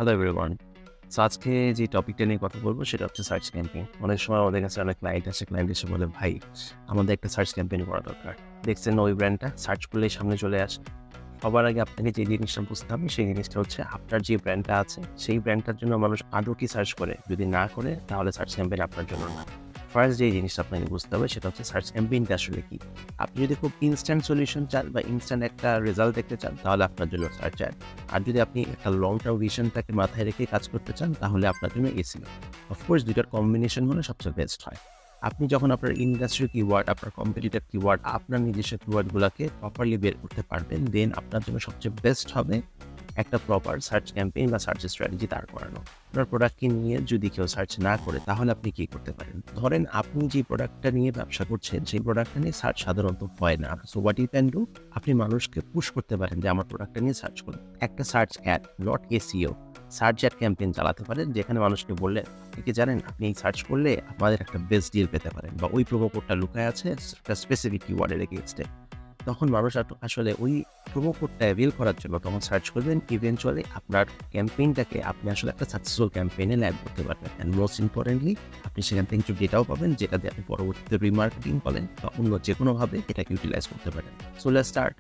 Hello everyone. So আজকে যে টপিকটা নিয়ে কথা বলব সেটা হচ্ছে সার্চ ক্যাম্পেইন। অনেক সময় আমাদের কাছে অনেক ক্লায়েন্ট এসে বলে, "ভাই, আমাদের একটা সার্চ ক্যাম্পেইন করা দরকার।" দেখছেন না ওই ব্র্যান্ডটা সার্চ করলেই সামনে চলে আসে। সবার আগে আপনাকে যে জিনিসটা বুঝতে হবে সেই জিনিসটা হচ্ছে আপনার যে ব্র্যান্ডটা আছে সেই ব্র্যান্ডটার জন্য মানুষ আদৌ কি সার্চ করে? যদি না করে তাহলে সার্চ ক্যাম্পেইন আপনার জন্য না। ফার্স্ট যে জিনিসটা আপনাকে বুঝতে হবে সেটা হচ্ছে সার্চ ক্যাম্পেইনটা আসলে কি? আপনি যদি খুব ইনস্ট্যান্ট সলিউশন চান বা ইনস্ট্যান্ট একটা রেজাল্ট দেখতে চান তাহলে আপনার জন্য সার্চ অ্যাড। আর যদি আপনি একটা লং টার্ম ভিশনটাকে মাথায় রেখে কাজ করতে চান তাহলে আপনার জন্য এসইও। অফকোর্স ২ টার কম্বিনেশন হলে সবচেয়ে বেস্ট হয়। আপনি যখন আপনার ইন্ডাস্ট্রি কিওয়ার্ড, আপনার কম্পিটিটিভ কিওয়ার্ড, আপনার নিজস্ব কিওয়ার্ডগুলাকে প্রপারলি বের করতে পারবেন, দেন আপনার জন্য সবচেয়ে বেস্ট হবে একটা প্রপার সার্চ ক্যাম্পেইন বা সার্চ স্ট্র্যাটেজি দাঁড় করানো। আপনার প্রোডাক্টকে নিয়ে যদি কেউ সার্চ না করে তাহলে আপনি কি করতে পারেন? ধরেন আপনি যে প্রোডাক্টটা নিয়ে ব্যবসা করছেন সেই প্রোডাক্টটা নিয়ে সার্চ সাধারণত হয় না। So what you can do, আপনি মানুষকে পুশ করতে পারেন যে আমার প্রোডাক্টটা নিয়ে সার্চ করুন। একটা search add, not SEO, search ad campaign চালাতে পারেন যেখানে মানুষকে বললেন, আপনি কি জানেন আপনি এই সার্চ করলে আমাদের একটা বেস্ট ডিল পেতে পারেন বা ওই প্রোমো কোডটা লুকায় আছে একটা স্পেসিফিক কিওয়ার্ডের এগেইনস্টে। তখন মানুষ আসলে ওই প্রোমো কোডটা অ্যাভেইল করার জন্য তখন সার্চ করবেন। ইভেনচুয়ালি আপনার ক্যাম্পেইনটাকে আপনি আসলে একটা সাকসেসফুল ক্যাম্পেইনে ল্যান্ড করতে পারবেন। অ্যান্ড মোস্ট ইম্পোর্টেন্টলি আপনি সেখান থেকে কিছু ডেটাও পাবেন যেটা দিয়ে আপনি পরবর্তীতে রিমার্কেটিং বলেন বা অন্য যেকোনোভাবে এটাকে ইউটিলাইজ করতে পারেন। So let's start.